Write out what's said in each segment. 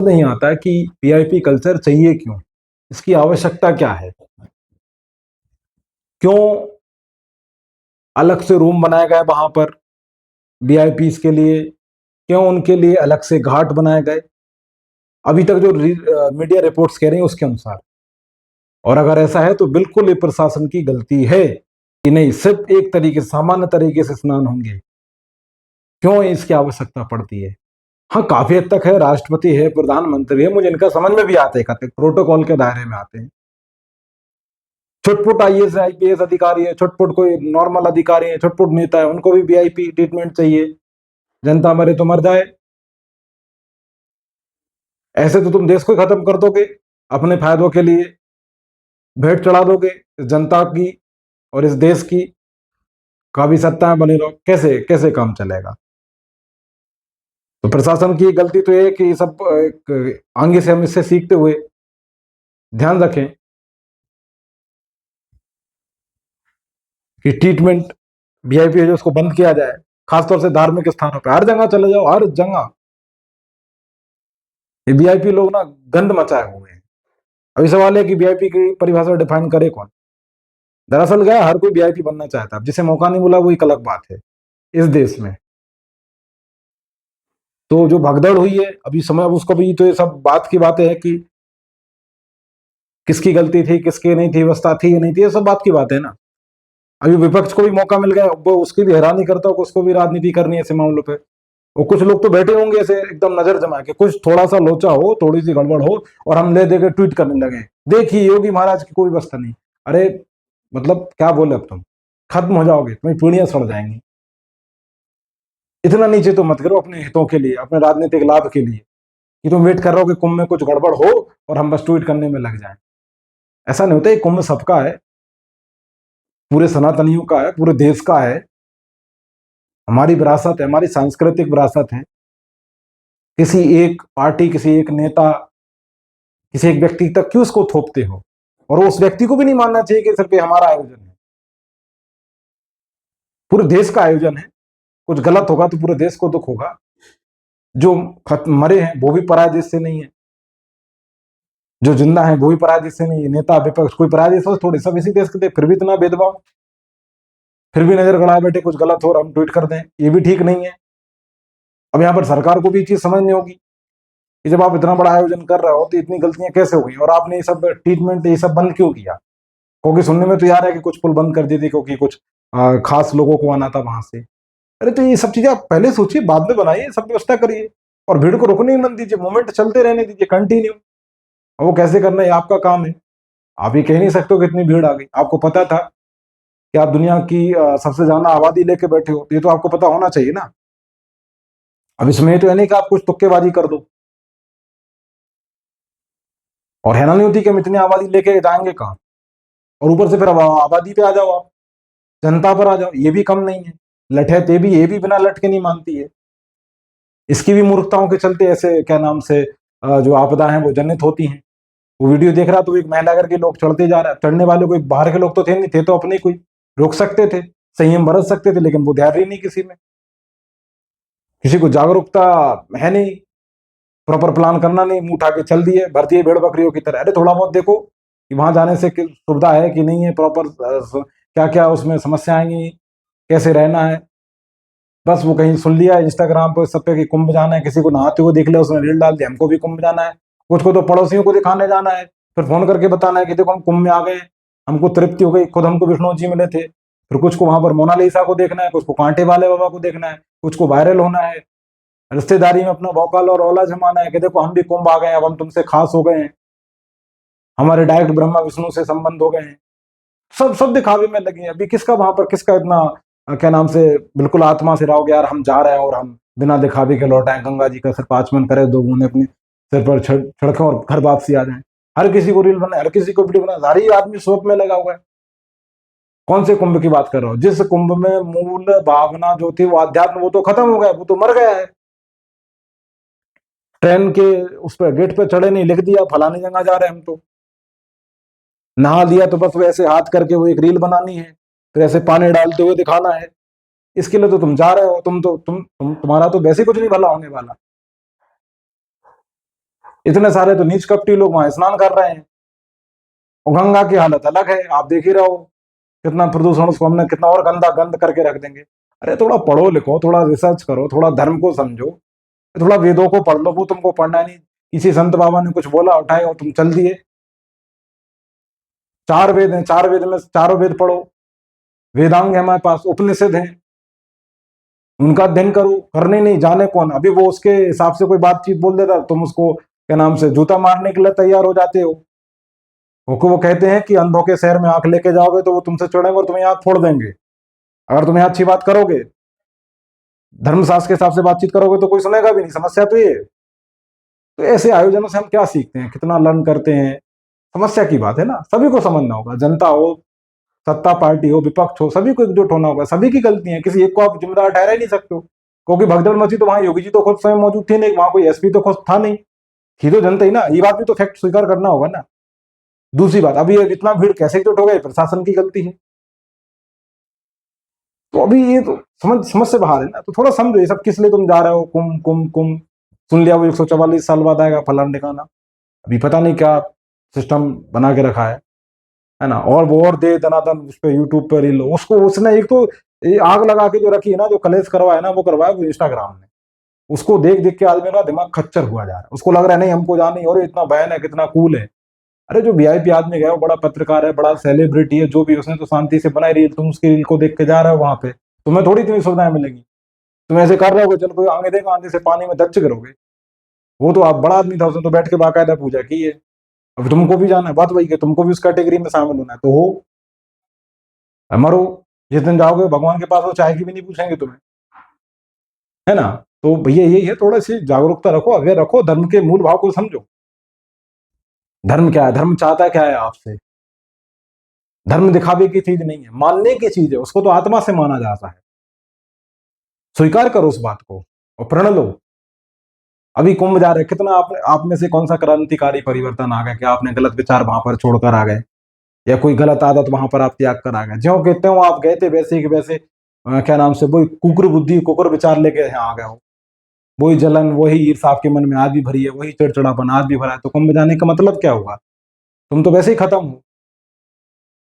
नहीं आता कि वीआईपी कल्चर चाहिए क्यों, इसकी आवश्यकता क्या है, क्यों अलग से रूम बनाए गए वहां पर वीआईपीज के लिए, क्यों उनके लिए अलग से घाट बनाए गए, अभी तक जो मीडिया रिपोर्ट्स कह रही हैं उसके अनुसार। और अगर ऐसा है तो बिल्कुल ये प्रशासन की गलती है कि नहीं सिर्फ एक तरीके सामान्य तरीके से स्नान होंगे, क्यों इसकी आवश्यकता पड़ती है। हाँ, काफी हद तक है, राष्ट्रपति है, प्रधानमंत्री है, मुझे इनका समझ में भी आते हैं, प्रोटोकॉल के दायरे में आते हैं। छुटपुट आईएएस आईपीएस अधिकारी है, छुटपुट कोई नॉर्मल अधिकारी है, छुटपुट नेता है, उनको भी वीआईपी ट्रीटमेंट चाहिए। जनता मरे तो मर जाए, ऐसे तो तुम देश को खत्म कर दोगे अपने फायदों के लिए, भेंट चढ़ा दोगे जनता की और इस देश की, काफी सत्ता में बने रहो, कैसे कैसे काम चलेगा। तो प्रशासन की गलती तो ये कि सब आगे से हम इससे सीखते हुए ध्यान रखें कि ट्रीटमेंट वीआईपी है जो उसको बंद किया जाए, खासतौर से धार्मिक स्थानों पर। हर जगह चले जाओ, हर जगह ये वीआईपी लोग ना गंद मचाए हुए हैं। अभी सवाल है कि वीआईपी की परिभाषा डिफाइन करे कौन। दरअसल क्या, हर कोई वीआईपी बनना चाहता है, जिसे मौका नहीं मिला वो एक अलग बात है इस देश में। तो जो भगदड़ हुई है अभी समय, अब उसको भी तो ये सब बात की बातें है कि किसकी गलती थी, किसकी नहीं थी, व्यवस्था थी या नहीं थी, ये सब बात की बात है ना। अभी विपक्ष को भी मौका मिल गया, वो उसकी भी हैरानी करता हो, उसको भी राजनीति करनी है ऐसे मामलों पे। वो कुछ लोग तो बैठे होंगे ऐसे एकदम नजर जमा के, कुछ थोड़ा सा लोचा हो, थोड़ी सी गड़बड़ हो और हम ले दे के ट्वीट करने लगे, देखिए योगी महाराज की कोई व्यवस्था नहीं। अरे मतलब क्या बोले, अब तुम खत्म हो जाओगे, तुम्हारी पीढ़ियां सड़ जाएंगी। इतना नीचे तो मत करो अपने हितों के लिए, अपने राजनीतिक लाभ के लिए, कि तुम वेट कर रहे हो कि कुंभ में कुछ गड़बड़ हो और हम बस ट्वीट करने में लग जाएं। ऐसा नहीं होता, ये कुंभ सबका है, पूरे सनातनियों का है, पूरे देश का है, हमारी विरासत है, हमारी सांस्कृतिक विरासत है। किसी एक पार्टी, किसी एक नेता, किसी एक व्यक्ति तक क्यों उसको थोपते हो। और उस व्यक्ति को भी नहीं मानना चाहिए कि सिर्फ ये हमारा आयोजन है, पूरे देश का आयोजन है। कुछ गलत होगा तो पूरे देश को दुख होगा। जो मरे हैं वो भी पराय देश से नहीं है, जो जिंदा है वो भी पराय देश से नहीं है। नेता विपक्ष कोई पराय देश थोड़े, सब इसी देश के थे, फिर भी इतना भेदभाव, फिर भी नजर गड़ाए बैठे, कुछ गलत हो रहा हम ट्वीट कर दें, ये भी ठीक नहीं है। अब यहाँ पर सरकार को भी चीज समझनी होगी कि जब आप इतना बड़ा आयोजन कर रहे हो तो इतनी गलतियां कैसे हो गई, और आपने ये सब ट्रीटमेंट ये सब बंद क्यों किया। क्योंकि सुनने में तो यार है कि कुछ पुल बंद कर दिए थे क्योंकि कुछ खास लोगों को आना था वहां से। अरे तो ये सब चीजें आप पहले सोचिए, बाद में बनाइए, सब व्यवस्था करिए और भीड़ को रुकने ही मत दीजिए, मूवमेंट चलते रहने दीजिए कंटिन्यू। वो कैसे करना है ये आपका काम है। आप ये कह नहीं सकते हो कि इतनी भीड़ आ गई, आपको पता था कि आप दुनिया की सबसे ज्यादा आबादी लेके बैठे हो, ये तो आपको पता होना चाहिए ना। अब इसमें तो है नहीं कि आप कुछ तुक्केबाजी कर दो, और है ना नहीं होती कि हम इतनी आबादी लेके जाएंगे कहाँ, और ऊपर से फिर अब आबादी पे आ जाओ, आप जनता पर आ जाओ, ये भी कम नहीं है। लठैत ये भी बिना लट के नहीं मानती है। इसकी भी मूर्खताओं के चलते ऐसे क्या नाम से जो आपदा है वो जनित होती हैं। वो वीडियो देख रहा तो एक महिला करके लोग चढ़ते जा रहा है, चढ़ने वाले कोई बाहर के लोग तो थे नहीं, थे तो अपने कोई रोक सकते थे, संयम बरत सकते थे, लेकिन वो धैर्य ही नहीं किसी में, किसी को जागरूकता है नहीं, प्रॉपर प्लान करना नहीं, मुंह उठा के चल दिए, भरती है भेड़ बकरियों की तरह। अरे थोड़ा बहुत देखो कि वहां जाने से सुविधा है कि नहीं है, प्रॉपर क्या क्या उसमें समस्या आएंगी, कैसे रहना है। बस वो कहीं सुन लिया इंस्टाग्राम पर सब पे कि कुंभ जाना है, किसी को नहाते हुए देख लिया, उसने रील डाल दिया हमको भी कुंभ जाना है। कुछ को तो पड़ोसियों को दिखाने जाना है, फिर फोन करके बताना है कि देखो हम कुंभ में आ गए, हमको तृप्ति हो गई, खुद हमको विष्णु जी मिले थे। फिर कुछ को वहां पर मोनालिसा को देखना है, कुछ को कांटे वाले बाबा को देखना है, कुछ को वायरल होना है, रिश्तेदारी में अपना भौकाल और औला जमाना है कि देखो हम भी कुंभ आ गए, अब हम तुमसे खास हो गए हैं, हमारे डायरेक्ट ब्रह्मा विष्णु से संबंध हो गए हैं। सब सब दिखावे में लगे हैं। अभी किसका वहां पर किसका इतना क्या नाम से बिल्कुल आत्मा से रहोगे यार हम जा रहे हैं और हम बिना दिखावे के लौट आए, गंगा जी का सिर्फ आचमन करे, दो बूंदे अपने सिर पर छिड़के और घर वापसी आ जाए। हर किसी को रील बना, हर किसी को वीडियो बना, सारी आदमी शोक में लगा हुआ है। कौन से कुंभ की बात कर रहा हूँ, जिस कुंभ में मूल भावना जो थी वो अध्यात्म, वो तो खत्म हो गया, वो तो मर गया है। ट्रेन के उस पर गेट पे चढ़े नहीं, लिख दिया फलानी जगह जा रहे हैं हम, तो नहा लिया तो बस वैसे हाथ करके वो एक रील बनानी है, फिर ऐसे पानी डालते हुए दिखाना है। इसके लिए तो तुम जा रहे हो, तुम्हारा तो वैसे कुछ नहीं भला होने वाला। इतने सारे तो नीच कपटी लोग वहां स्नान कर रहे हैं, और गंगा की हालत अलग है, आप देख ही रहे हो कितना प्रदूषण, उसको हमने कितना और गंदा गंद करके रख देंगे। अरे थोड़ा पढ़ो लिखो, थोड़ा रिसर्च करो, थोड़ा धर्म को समझो, थोड़ा वेदों को पढ़ लो, वो तुमको पढ़ना नहीं, किसी संत बाबा ने कुछ बोला उठाए और तुम चल दिए। 4 वेद हैं, 4 वेद में चारों वेद पढ़ो, वेदांग है हमारे पास, उपनिषद है, उनका अध्ययन करो। करने नहीं जाने कौन, अभी वो उसके हिसाब से कोई बातचीत बोल देता तुम उसको क्या नाम से जूता मारने के लिए तैयार हो जाते हो। वो कहते हैं कि अंधों के शहर में आंख लेके जाओगे तो वो तुमसे चढ़ेंगे और तुम्हें आंख फोड़ देंगे। अगर तुम्हें अच्छी बात करोगे, धर्मशास्त्र के हिसाब से बातचीत करोगे तो कोई सुनेगा भी नहीं, समस्या तो ये। तो ऐसे आयोजनों से हम क्या सीखते हैं, कितना लर्न करते हैं, समस्या की बात है ना। सभी को समझना होगा, जनता हो, सत्ता पार्टी हो, विपक्ष हो, सभी को एकजुट होना होगा। सभी की गलती है, किसी एक को आप जिम्मेदार ठहरा ही नहीं सकते हो, क्योंकि भगदड़ मची तो वहां योगी जी तो खुद स्वयं मौजूद थे नहीं, वहां कोई एसपी तो खुद था नहीं, थी तो जनता ही ना। ये बात भी तो फैक्ट स्वीकार करना होगा ना। दूसरी बात, अभी इतना भीड़ कैसे एकजुट हो गए, प्रशासन की गलती है। तो अभी ये तो समझ से बाहर है ना। तो थोड़ा समझो ये सब किस लिए तुम जा रहे हो, कुंभ कुंभ कुंभ, सुन लिया वो 144 साल बाद आएगा फलान ठिकाना, अभी पता नहीं क्या सिस्टम बना के रखा है ना। और वो और दे दनादन उस पर यूट्यूब पर रील, उसको उसने एक तो ये आग लगा के जो रखी है ना, जो कलेश करवाया ना, वो करवाया वो इंस्टाग्राम ने। उसको देख देख के आदमी का दिमाग खच्चर हुआ जा रहा है, उसको लग रहा है नहीं हमको जाना ही, और इतना बहन है, कितना कूल है। अरे जो वीआईपी आदमी गया, वो बड़ा पत्रकार है, बड़ा सेलिब्रिटी है, जो भी, उसने तो शांति से बनाई रील, तुम उसकी रील को देख के जा रहे हो वहां पे, तुम्हें थोड़ी इतनी सुविधाएं मिलेगी। तुम ऐसे कर रहे हो, चल कोई आगे देखो, आंधी से पानी में दच्च गिरोगे। वो तो आप बड़ा आदमी था, उसने तो बैठ के बाकायदा पूजा की है। अब तुमको भी जाना है, बात वही है, तुमको भी उस कैटेगरी में शामिल होना है तो हो, मरो। जिस दिन जाओगे भगवान के पास, वो चाय की भी नहीं पूछेंगे तुम्हें, है ना। तो भैया यही है, थोड़ा सी जागरूकता रखो, अवेयर रखो, धर्म के मूल भाव को समझो। धर्म क्या है, धर्म चाहता क्या है आपसे। धर्म दिखावे की चीज नहीं है, मानने की चीज है, उसको तो आत्मा से माना जाता है। स्वीकार करो उस बात को और प्रण लो। अभी कुंभ जा रहे, कितना आप में से कौन सा क्रांतिकारी परिवर्तन आ गया कि आपने गलत विचार वहां पर छोड़कर आ गए, या कोई गलत आदत वहां पर आप त्याग कर आ गए। ज्यों कहते हो आप गए थे वैसे के वैसे, क्या नाम से, वही कुकुर बुद्धि, कुकुर विचार लेके यहाँ आ गए हो। वही जलन, वही ईर्ष्या आपके मन में आज भी भरी है, वही चिड़चिड़ापन आज भी भरा है। तो कुंभ जाने का मतलब क्या हुआ, तुम तो वैसे ही खत्म हो।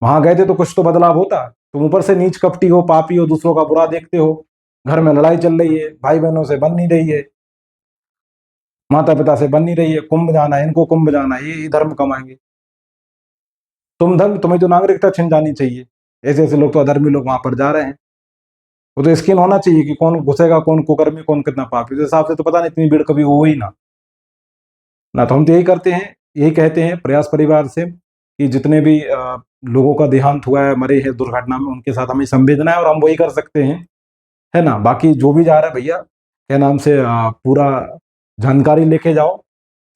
वहां गए थे तो कुछ तो बदलाव होता। तुम ऊपर से नीच कपटी हो, पापी हो, दूसरों का बुरा देखते हो, घर में लड़ाई चल रही है, भाई बहनों से बन नहीं रही है, माता पिता से बन नहीं रही है। कुंभ जाना है, इनको कुंभ जाना है, ये धर्म कमाएंगे। तुम्हें तो नागरिकता छिन जानी चाहिए। ऐसे ऐसे लोग तो अधर्मी लोग वहां पर जा रहे हैं। वो तो स्किन होना चाहिए कि कौन घुसेगा, कौन कुकर्मी, कौन कितना पापी। उस हिसाब से तो पता नहीं इतनी भीड़ कभी हो ही ना। तो हम तो यही करते हैं, यही कहते हैं प्रयास परिवार से कि जितने भी लोगों का देहांत हुआ है, मरे हैं दुर्घटना में, उनके साथ हमें संवेदना है और हम वही कर सकते हैं, है ना। बाकी जो भी जा रहा है भैया, क्या नाम से, पूरा जानकारी लेके जाओ,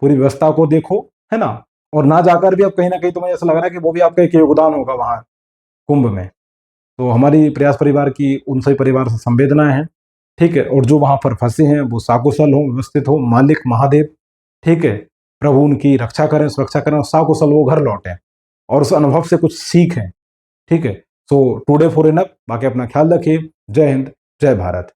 पूरी व्यवस्था को देखो, है ना। और ना जाकर भी अब कहीं ना कहीं तुम्हें ऐसा लग रहा है कि वो भी आपका एक योगदान होगा वहां कुंभ में। तो हमारी प्रयास परिवार की उन सभी परिवार से संवेदनाएं हैं, ठीक है। और जो वहां पर फंसे हैं वो साकुशल हो, व्यवस्थित हो, मालिक महादेव, ठीक है, प्रभु उनकी रक्षा करें, सुरक्षा करें, और साकुशल वो घर लौटें और उस अनुभव से कुछ सीखें, ठीक है। सो टुडे फॉर इनफ, बाकी अपना ख्याल रखिए। जय हिंद, जय भारत।